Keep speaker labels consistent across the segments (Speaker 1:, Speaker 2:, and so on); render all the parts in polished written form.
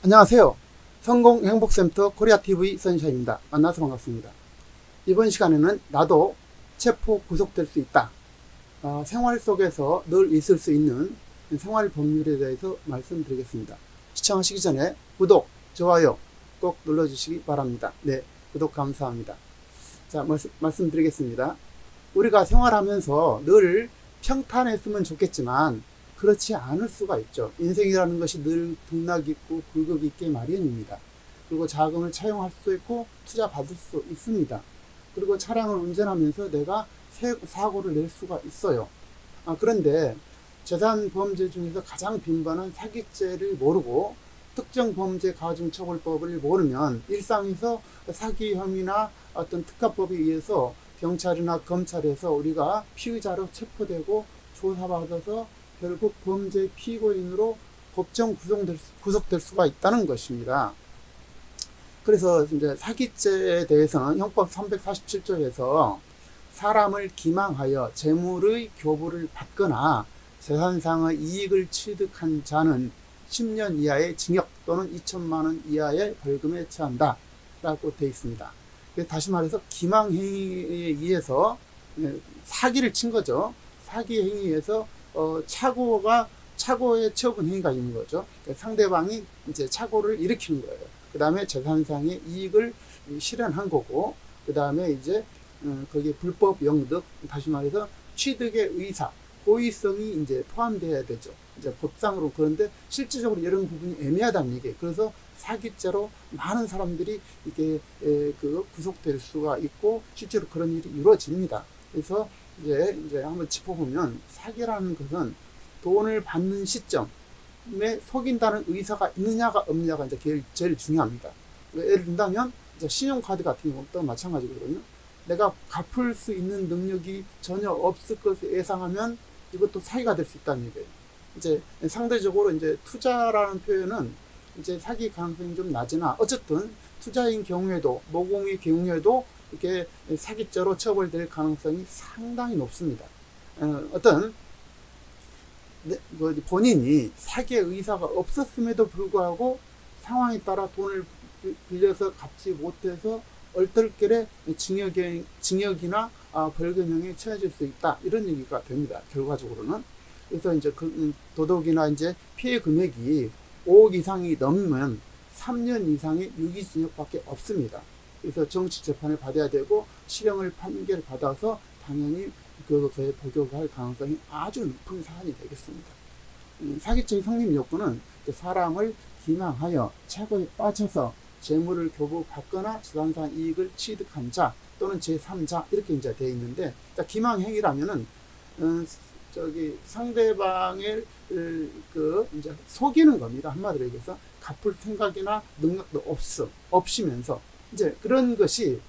Speaker 1: 안녕하세요. 성공행복센터 코리아TV 선샤입니다. 만나서 반갑습니다. 이번 시간에는 나도 체포 구속될 수 있다. 생활 속에서 늘 있을 수 있는 생활 법률에 대해서 말씀드리겠습니다. 시청하시기 전에 구독, 좋아요 꼭 눌러주시기 바랍니다. 네, 구독 감사합니다. 자, 말씀드리겠습니다. 우리가 생활하면서 늘 평탄했으면 좋겠지만 그렇지 않을 수가 있죠. 인생이라는 것이 늘 등락 있고 굴곡 있게 마련입니다. 그리고 자금을 차용할 수 있고 투자 받을 수 있습니다. 그리고 차량을 운전하면서 내가 사고를 낼 수가 있어요. 그런데 재산 범죄 중에서 가장 빈번한 사기죄를 모르고 특정 범죄 가중처벌법을 모르면 일상에서 사기 혐의나 어떤 특가법에 의해서 경찰이나 검찰에서 우리가 피의자로 체포되고 조사받아서 결국 범죄 피고인으로 법정 구속될 수가 있다는 것입니다. 그래서 이제 사기죄에 대해서는 형법 347조에서 사람을 기망하여 재물의 교부를 받거나 재산상의 이익을 취득한 자는 10년 이하의 징역 또는 2천만 원 이하의 벌금에 처한다 라고 되어 있습니다. 다시 말해서 기망행위에 의해서 사기를 친 거죠. 사기 행위에서 착오의 처분 행위가 있는 거죠. 상대방이 이제 착오를 일으키는 거예요. 그 다음에 재산상의 이익을 실현한 거고, 그 다음에 이제 거기에 불법 영득, 다시 말해서 취득의 의사, 고의성이 이제 포함되어야 되죠. 이제 법상으로. 그런데 실질적으로 이런 부분이 애매하다는 얘기예요. 그래서 사기죄로 많은 사람들이 이게 구속될 수가 있고 실제로 그런 일이 이루어집니다. 그래서 이제 한번 짚어보면 사기라는 것은 돈을 받는 시점에 속인다는 의사가 있느냐가 없느냐가 이제 제일 중요합니다. 예를 든다면 이제 신용카드 같은 경우도 마찬가지거든요. 내가 갚을 수 있는 능력이 전혀 없을 것을 예상하면 이것도 사기가 될 수 있다는 얘기예요. 이제 상대적으로 이제 투자라는 표현은 이제 사기 가능성이 좀 낮으나 어쨌든 투자인 경우에도 모공의 경우에도 이렇게 사기죄로 처벌될 가능성이 상당히 높습니다. 어떤 본인이 사기의 의사가 없었음에도 불구하고 상황에 따라 돈을 빌려서 갚지 못해서 얼떨결에 징역이나 벌금형에 처해질 수 있다, 이런 얘기가 됩니다. 결과적으로는. 그래서 이제 도덕이나 이제 피해 금액이 5억 이상이 넘으면 3년 이상의 유기징역밖에 없습니다. 그래서 정치 재판을 받아야 되고 실형을 판결 받아서 당연히 그것에 복역할 가능성이 아주 높은 사안이 되겠습니다. 사기죄의 성립 요건은 사람을 기망하여 착오에 빠져서 재물을 교부받거나 재산상 이익을 취득한 자 또는 제3자 이렇게 이제 되어 있는데, 기망행위라면은 상대방을 이제 속이는 겁니다. 한마디로 얘기해서 갚을 생각이나 능력도 없으면서 이제 그런 것이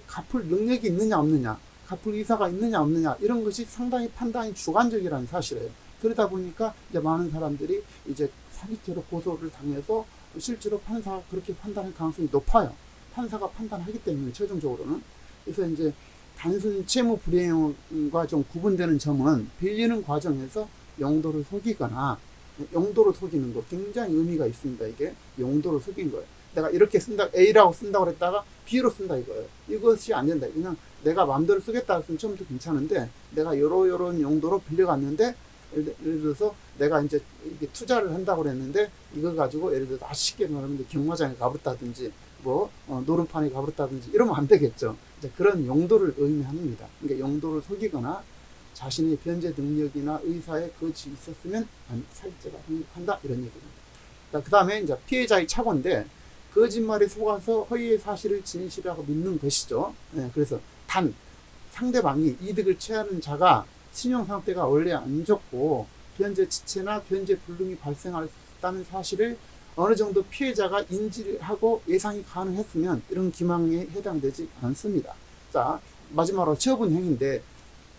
Speaker 1: 갚을 능력이 있느냐 없느냐, 갚을 의사가 있느냐 없느냐, 이런 것이 상당히 판단이 주관적이라는 사실이에요. 그러다 보니까 이제 많은 사람들이 이제 사기죄로 고소를 당해서 실제로 판사가 그렇게 판단할 가능성이 높아요. 판사가 판단하기 때문에 최종적으로는. 그래서 이제 단순 채무 불이행과 좀 구분되는 점은 빌리는 과정에서 용도를 속이거나, 용도를 속이는 거 굉장히 의미가 있습니다. 이게 용도를 속인 거예요. 내가 이렇게 쓴다, A라고 쓴다고 그랬다가 B로 쓴다 이거예요. 이것이 안 된다. 그냥 내가 마음대로 쓰겠다 했으면 처음부터 괜찮은데 내가 요런 용도로 빌려갔는데, 예를 들어서 내가 이제 이게 투자를 한다고 그랬는데 이거 가지고 예를 들어서 쉽게 말하면 경마장에 가버렸다든지 노름판에 가버렸다든지 이러면 안 되겠죠. 이제 그런 용도를 의미합니다. 그러니까 용도를 속이거나 자신의 변제 능력이나 의사에 거짓이 있었으면 사기죄가 성립한다, 이런 얘기입니다. 그 다음에 이제 피해자의 착오인데, 거짓말에 속아서 허위의 사실을 진실이라고 믿는 것이죠. 그래서 단 상대방이 이득을 취하는 자가 신용 상태가 원래 안 좋고 변제 지체나 변제 불능이 발생할 수 있다는 사실을 어느 정도 피해자가 인지하고 예상이 가능했으면 이런 기망에 해당되지 않습니다. 자, 마지막으로 처분 행위인데,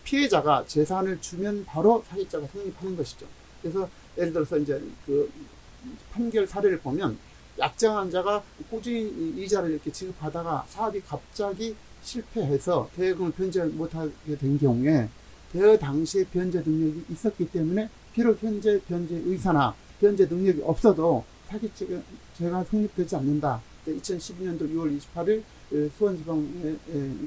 Speaker 1: 피해자가 재산을 주면 바로 사기죄가 성립하는 것이죠. 그래서 예를 들어서 이제 판결 사례를 보면 약정한 자가 꾸준히 이자를 이렇게 지급하다가 사업이 갑자기 실패해서 대금을 변제 못하게 된 경우에 대여 당시에 변제 능력이 있었기 때문에 비록 현재 변제 의사나 변제 능력이 없어도 사기죄가 성립되지 않는다. 2012년도 6월 28일 수원지방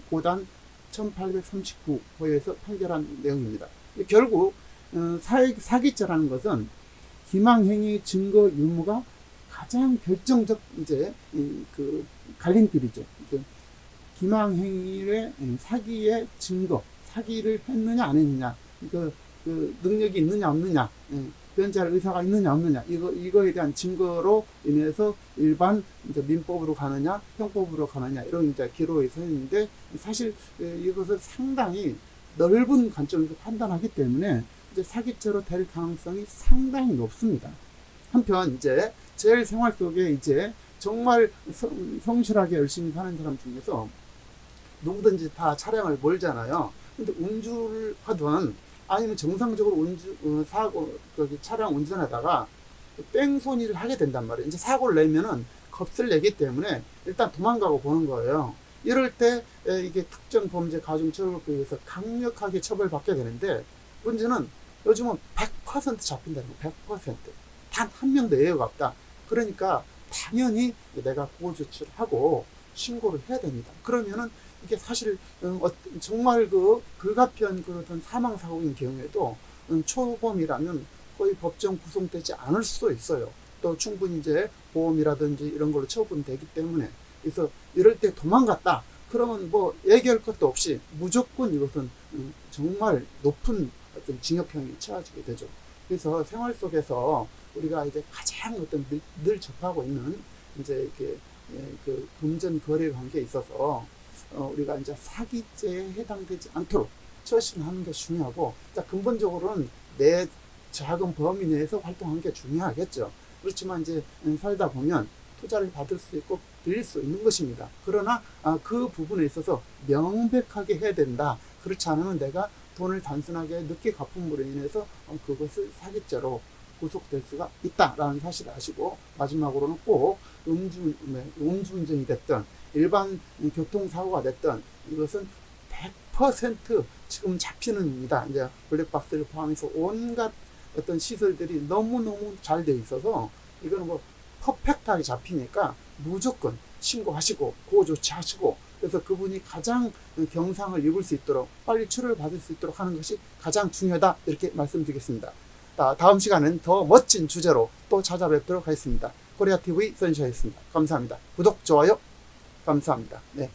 Speaker 1: 고단 1839호에서 판결한 내용입니다. 결국 사기죄라는 것은 기망행위 증거 유무가 가장 결정적 이제 그 갈림길이죠. 기망행위의 사기의 증거, 사기를 했느냐 안 했느냐, 그 능력이 있느냐 없느냐, 변제할 의사가 있느냐 없느냐, 이거에 대한 증거로 인해서 일반 이제 민법으로 가느냐 형법으로 가느냐 이런 이제 기로에 서 있는데, 사실 이것을 상당히 넓은 관점에서 판단하기 때문에 이제 사기죄로 될 가능성이 상당히 높습니다. 한편 이제 제일 생활 속에 이제 정말 성실하게 열심히 사는 사람 중에서 누구든지 다 차량을 몰잖아요. 근데 운주를 하든 아니면 정상적으로 차량 운전하다가 뺑소니를 하게 된단 말이에요. 이제 사고를 내면은 겁을 내기 때문에 일단 도망가고 보는 거예요. 이럴 때 이게 특정 범죄 가중처벌법에 의해서 강력하게 처벌받게 되는데, 문제는 요즘은 100% 잡힌다는 거예요. 100%. 단 한 명도 예외가 없다. 그러니까 당연히 내가 보호조치를 하고 신고를 해야 됩니다. 그러면은 이게 사실 정말 불가피한 그런 사망사고인 경우에도 초범이라면 거의 법정 구속되지 않을 수도 있어요. 또 충분히 이제 보험이라든지 이런 걸로 처분되기 때문에. 그래서 이럴 때 도망갔다 그러면 뭐 얘기할 것도 없이 무조건 이것은 정말 높은 어떤 징역형이 처해지게 되죠. 그래서 생활 속에서 우리가 이제 가장 늘 접하고 있는 이제 이렇게 그 금전 거래 관계에 있어서 우리가 이제 사기죄에 해당되지 않도록 처신하는 게 중요하고, 근본적으로는 내 작은 범위 내에서 활동하는 게 중요하겠죠. 그렇지만 이제 살다 보면 투자를 받을 수 있고 빌릴 수 있는 것입니다. 그러나 그 부분에 있어서 명백하게 해야 된다. 그렇지 않으면 내가 돈을 단순하게 늦게 갚음으로 인해서 그것을 사기죄로 구속될 수가 있다라는 사실을 아시고, 마지막으로는 꼭 음주운전이 됐든 일반 교통사고가 됐든 이것은 100% 지금 잡히는 입니다. 이제 블랙박스를 포함해서 온갖 어떤 시설들이 너무너무 잘 돼 있어서 이거는 뭐 퍼펙트하게 잡히니까 무조건 신고하시고 보호조치하시고, 그래서 그분이 가장 경상을 입을 수 있도록 빨리 치료를 받을 수 있도록 하는 것이 가장 중요하다, 이렇게 말씀드리겠습니다. 다음 시간은 더 멋진 주제로 또 찾아뵙도록 하겠습니다. 코리아TV 선샤였습니다. 감사합니다. 구독, 좋아요 감사합니다. 네.